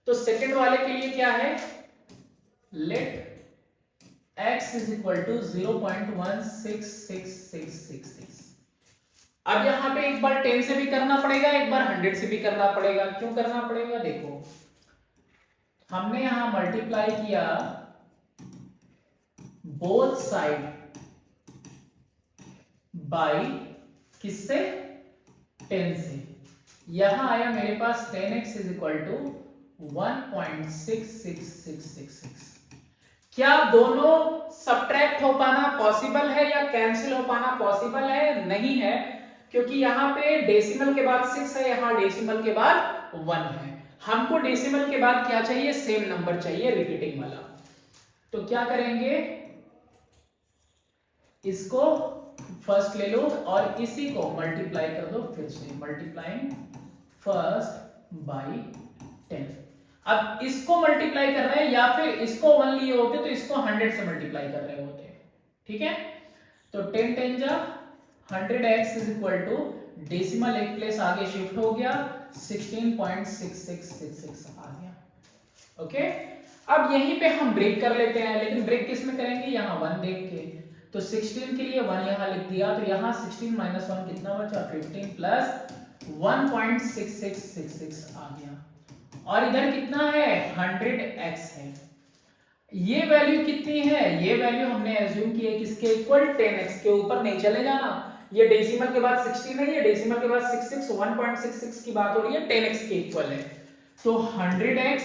तो सेकंड वाले के लिए क्या है, let x is equal to 0.166666। अब यहां पे एक बार 10 से भी करना पड़ेगा, एक बार 100 से भी करना पड़ेगा। क्यों करना पड़ेगा, देखो हमने यहां मल्टीप्लाई किया बोथ साइड बाई किससे, 10 से, यहां आया मेरे पास 10x इज इक्वल टू 1.66666। क्या दोनों सब्ट्रैक्ट हो पाना पॉसिबल है या कैंसिल हो पाना पॉसिबल है, नहीं है, क्योंकि यहाँ पे डेसिमल के बाद 6 है, यहाँ डेसिमल के बाद 1 है। हमको डेसिमल के बाद क्या चाहिए, सेम नंबर चाहिए, रिपीटिंग वाला। तो क्या करेंगे, इसको फर्स्ट ले लो और इसी को मल्टीप्लाई कर दो, फिर से मल्टीप्लाइंग फर्स्ट बाई 10। अब इसको मल्टीप्लाई कर रहे हैं, या फिर इसको 1 लिए होते तो इसको 100 से मल्टीप्लाई कर रहे होते, ठीक है। तो 10 10 जा 100x is equal to decimal एक प्लेस आगे शिफ्ट हो गया, 16.6666 आ गया। ओके, अब यहीं पे हम ब्रेक कर लेते हैं, लेकिन ब्रेक किस में करेंगे, यहाँ 1 देख के। तो 16 के लिए 1 यहाँ लिख दिया, तो यहाँ 16 माइनस 1 कितना बचा, 15 प्लस 1.6666 आ गया। और इधर कितना है, 100x है। ये वैल्यू कितनी है, ये वैल्यू हमने एज्यूम की है किसके इक्वल, 10x के ऊपर नहीं चले जाना। ये डेसिमल के बाद 16 है, ये डेसिमल के बाद 66, 1.66 की बात हो रही है, 10x के इक्वल है। तो 100x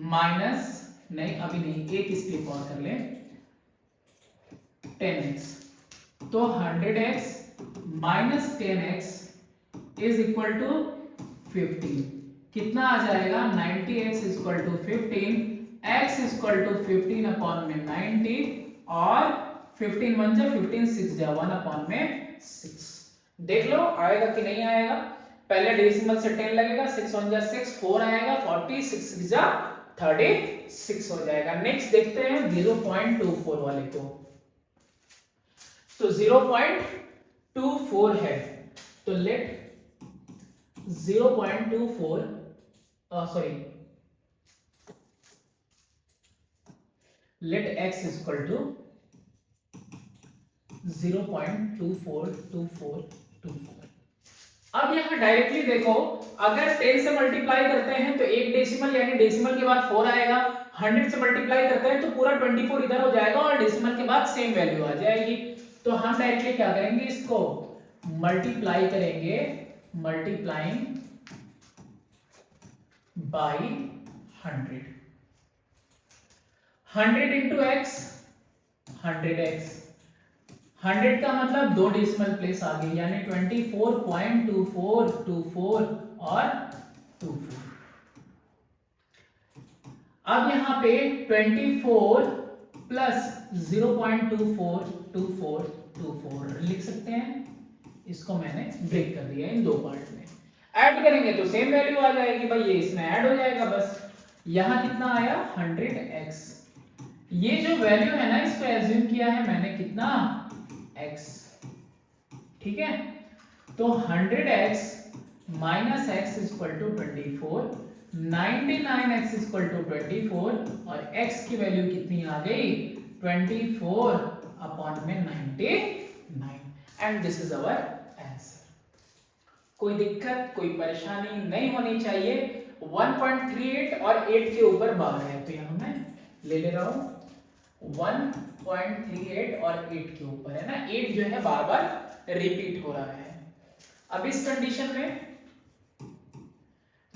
माइनस, नहीं अभी नहीं, एक इसलिए और कर ले, 10x। तो 100x minus 10x is equal to 15, कितना आ जाएगा, 90x is equal to 15, x is equal to 15 upon में 90, और 15 1 जा 15, 6 जा 1 अपॉन में 6। देख लो आएगा कि नहीं आएगा, पहले डेसिमल से 10 लगेगा, 6 1 जा 6, 4 आएगा, 40, 6 6 जा 36 हो जाएगा। नेक्स्ट देखते हैं 0.24 वाले को। तो 0.24 है, तो late 0.24 let x is equal to 0.242424। अब यहां डायरेक्टली देखो, अगर 10 से मल्टीप्लाई करते हैं तो एक डेसिमल यानी डेसिमल के बाद 4 आएगा, 100 से मल्टीप्लाई करते हैं तो पूरा 24 इधर हो जाएगा और डेसिमल के बाद सेम वैल्यू आ जाएगी। तो हम डायरेक्टली क्या करेंगे, इसको मल्टीप्लाई करेंगे, multiplying by 100, 100 into x 100x, 100 का मतलब 2 डेसिमल प्लेस आ गई, यानी 24.2424 और 24। अब यहां पे 24 प्लस 0.242424 लिख सकते हैं, इसको मैंने ब्रेक कर दिया इन 2 पार्ट में। ऐड करेंगे तो सेम वैल्यू आ जाएगी भाई, ये इसमें ऐड हो जाएगा बस। यहां कितना आया, 100x। ये जो वैल्यू है ना, इसको एज्यूम किया है मैंने कितना, x, ठीक है। तो 100x minus x is equal to 24, 99x is equal to 24 और x की वैल्यू कितनी आ गई 24 अपॉन में 99 and this is our answer. कोई दिक्कत कोई परेशानी नहीं होनी चाहिए। 1.38 और 8 के ऊपर बार है तो यहां मैं ले रहा हूं 1.38 और 8 के ऊपर है ना, 8 जो है बार बार रिपीट हो रहा है। अब इस कंडीशन में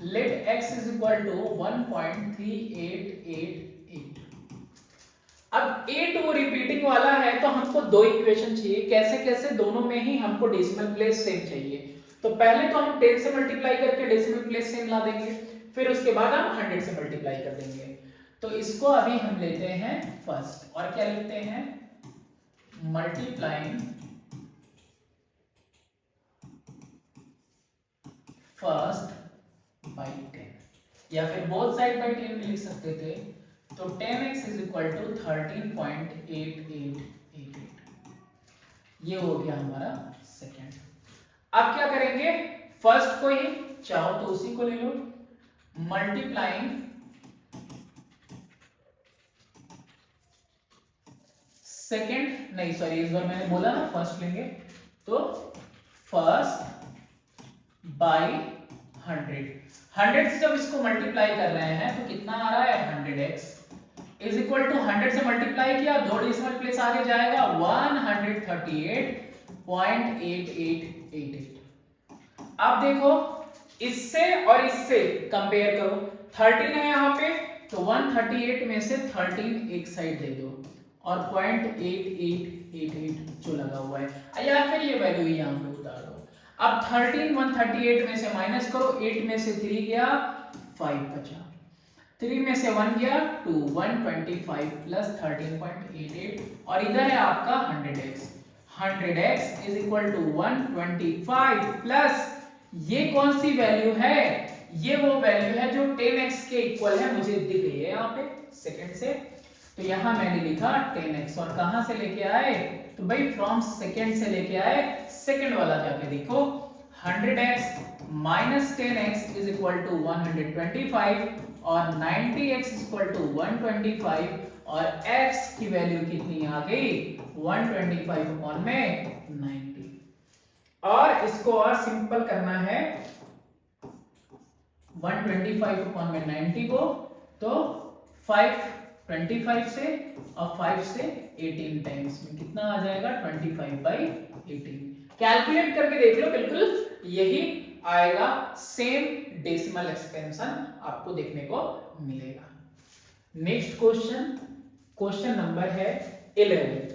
let x is equal to 1.3888। अब 8 वो रिपीटिंग वाला है तो हमको दो इक्वेशन चाहिए, कैसे कैसे, दोनों में ही हमको डेसिमल प्लेस सेम चाहिए। तो पहले तो हम 10 से मल्टीप्लाई करके डेसिमल प्लेस सेम ला देंगे, फिर उसके बाद हम 100 से मल्टीप्लाई कर देंगे। तो इसको अभी हम लेते हैं फर्स्ट और क्या लिखते हैं मल्टीप्लाइंग फर्स्ट बाई 10 या फिर बोथ साइड बाई 10 भी लिख सकते थे। तो 10x इज इक्वल टू 13.8888, ये हो गया हमारा सेकेंड। अब क्या करेंगे, फर्स्ट को ही चाहो तो उसी को ले लो, मल्टीप्लाइंग सेकेंड, नहीं सॉरी इस बार मैंने बोला ना फर्स्ट लेंगे, तो फर्स्ट बाई 100 से जब इसको मल्टीप्लाई कर रहे हैं तो कितना आ रहा है 100x इज इक्वल टू 100 से मल्टीप्लाई किया, दो डेसिमल प्लेस आगे जाएगा 138.8888। अब देखो इससे और इससे कंपेयर करो, 13 है यहाँ पे तो 138 में से 13 एक साइड दे दो और 0.8888 जो लगा हुआ है या फिर ये वैल्यू यहाँ पे उतार दो। अब 13 138 में से माइनस करो, 8 में से 3 गया 5 बचा, 3 में से 1 गया 2, 125 प्लस 13.88 और इधर है आपका 100x is equal to 125 plus ये कौन सी वैल्यू है, ये वो वैल्यू है जो 10x के इक्वल है, मुझे दिख रही है यहाँ पे सेकंड से। तो यहां मैंने लिखा 10x और कहां से लेके आए, तो भाई फ्रॉम सेकंड से लेके आए, सेकंड वाला जाके देखो 100x minus 10x is equal to 125 और 90x इज इक्वल टू 125 और x की वैल्यू कितनी आ गई 125 अपॉन में 90। और इसको और सिंपल करना है 125 अपॉन में 90 को, तो 25 से और 5 से 18 टाइम्स में कितना आ जाएगा 25/18। कैलकुलेट करके देख लो, बिल्कुल यही आएगा, सेम डेसिमल एक्सपेंशन आपको देखने को मिलेगा। नेक्स्ट क्वेश्चन नंबर है 11।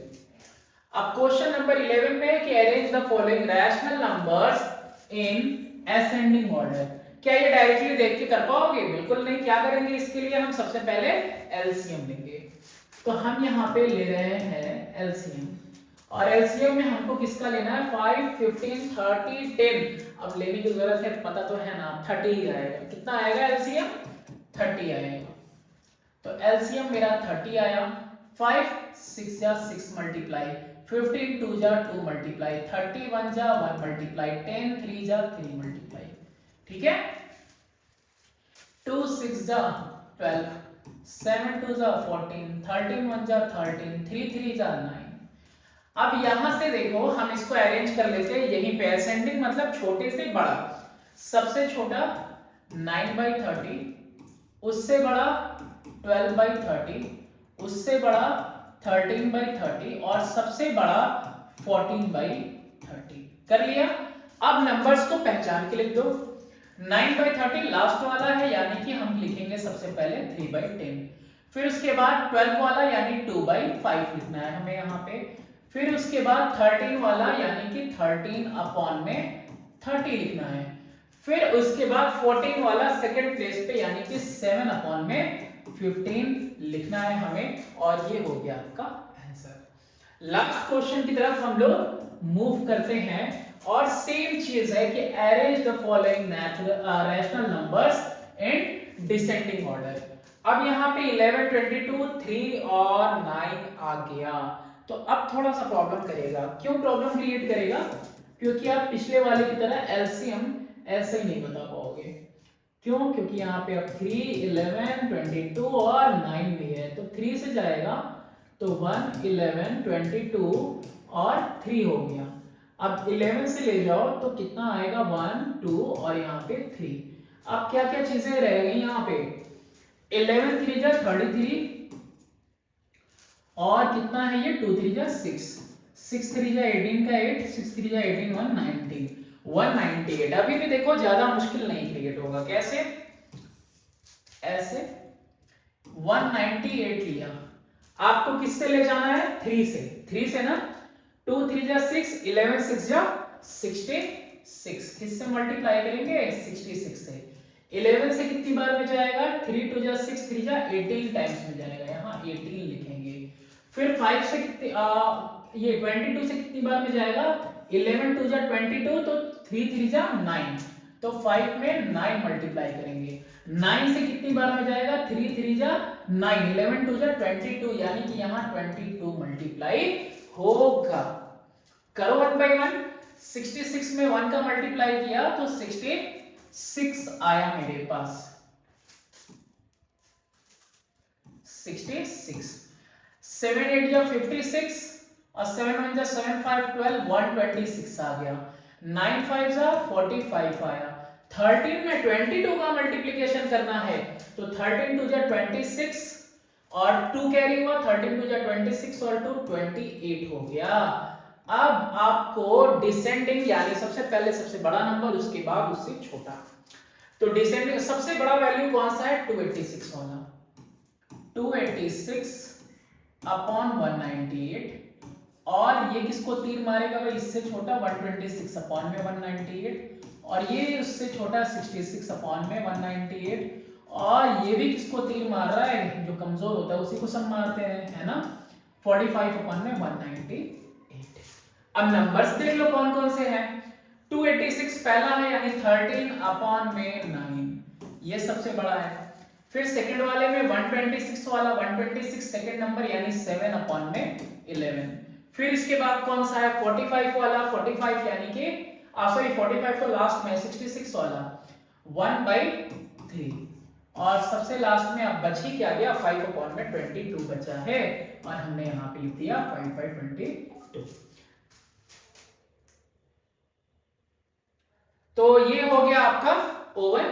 अब क्वेश्चन नंबर 11 में कि arrange the following rational numbers in ascending order. क्या ये डायरेक्टली देख के कर पाओगे, बिल्कुल नहीं। क्या करेंगे, इसके लिए हम सबसे पहले एलसीएम लेंगे। तो हम यहाँ पे ले रहे हैं एलसीएम और एलसीएम में हमको किसका लेना है 5 15 30 10। अब लेने की जरूरत है, पता तो है ना 30 ही आएगा। कितना आएगा एलसीएम 30 आएगा। तो एलसीएम मेरा 30 आया, 5 6 जा 6 मल्टीप्लाई, 15 2 जा 2 मल्टीप्लाई, 30 1 जा 1 मल्टीप्लाई, 10 3 जा 3 मल्टीप्लाई। ठीक है, 2 6 जा 12, 7 2 जा 14, 13 1 जा 13, 3 3 जा 9। अब यहां से देखो हम इसको अरेंज कर लेते हैं यहीं पे, असेंडिंग मतलब छोटे से बड़ा। सबसे छोटा 9/30, उससे बड़ा 12/30, उससे बड़ा 13/30 और सबसे बड़ा 14/30। कर लिया। अब नंबर्स को पहचान के लिख दो। 9/30 लास्ट वाला है, यानी कि हम लिखेंगे सबसे पहले 3/10। फिर उसके बाद 12 वाला यानी 2/5 लिखना है हमें यहाँ पे। फिर उसके बाद 13 वाला यानी कि 13 अपॉन में 30 लिखना है। फिर उसके बाद 14 वाला सेकंड प्लेस पे यानी कि 7 अपॉन में 15 लिखना है हमें, और ये हो गया आपका आंसर। लास्ट क्वेश्चन की तरफ हम लोग मूव करते हैं और सेम चीज है कि arrange the following rational numbers in descending order. अब यहाँ पे 11 22 3 और 9 आ गया, तो अब थोड़ा सा प्रॉब्लम करेगा। क्यों प्रॉब्लम क्रिएट करेगा, क्योंकि आप पिछले वाले की तरह एलसीएम ऐसे ही नहीं बता पाओगे। क्यों? क्योंकि यहाँ पे अब 3, 11, 22 और 9 भी है, तो 3 से जाएगा तो 1, 11, 22 और 3 हो गया। अब 11 से ले जाओ तो कितना आएगा? 1, 2 और यहाँ पे 3। अब क्या क्या चीजें रह गई यहाँ पे? 11 3 जा 33 और कितना है ये? 2 3 जा 6, 6 3 जा 18 का 8, 6 3 जा 18, 190, 198। अभी भी देखो ज्यादा मुश्किल नहीं क्रिएट होगा। कैसे? ऐसे 198 लिया, आपको किससे ले जाना है? 3 से। 3 से ना, 2 3 जा 6, 11 6 जा 66। किससे मल्टीप्लाई करेंगे? 66 से। 11 से कितनी बार में जाएगा? 3 2 जा 6, 3 जा 18 टाइम्स में जाएगा, यहाँ 18 लिखेंगे। फिर 5 से कितनी ये 22 से कितनी बार में जाएगा? 11 2 जा 22, तो 3 3 जा 9, तो 5 में 9 मल्टीप्लाई करेंगे। 9 से कितनी बार में जाएगा? 3 3 जा 9, 11 2 जा 22, यानी कि यहाँ 22 मल्टीप्लाई होगा। करो 1 by 1। 66 में 1 का मल्टीप्लाई किया तो 66 आया मेरे पास, 66। 7 8 जा 56 और 7 1 जा 7 5 12, 126 आ गया। 9 5 जा 45 आया। 13 में 22 का मल्टीप्लिकेशन करना है, तो 13 2 जा 26 और 2 कैरी हुआ, 13 2 जा 26 और 2 28 हो गया। अब आपको डिसेंडिंग यानी सबसे पहले सबसे बड़ा नंबर, उसके बाद उससे छोटा, तो डिसेंडिंग सबसे बड़ा वैल्यू कौन सा है? 286 वाला। 286 अपॉन 198, और ये किसको तीर मारेगा भाई? इससे छोटा 126 अपॉन में 198, और ये उससे छोटा 66 अपॉन में 198, और ये भी किसको तीर मार रहा है? जो कमजोर होता है उसी को सब मारते हैं, है ना? 45 अपॉन में 198। अब नंबर्स देख लो कौन कौन से हैं। 286 पहला है, यानी 13 अपॉन में 9, ये सबसे बड़ा है। फिर सेकंड वाले में 126 वाला, 126 सेकंड नंबर, यानी 7 अपॉन में 11। फिर इसके बाद कौन सा है? 45 वाला, 45 यानी कि सॉरी 45 तो लास्ट में, 66 वाला 1/3, और सबसे लास्ट में अब बच ही क्या गया? 5 अपॉन में 22 बचा है, और हमने यहाँ पे लिख दिया 5/22। तो ये हो गया आपका ओवर।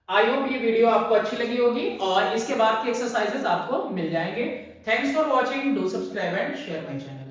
आई होप ये वीडियो आपको अच्छी लगी होगी, और इसके बाद के एक्सरसाइजेस आपको मिल जाएंगे। Thanks for watching, do subscribe and share my channel.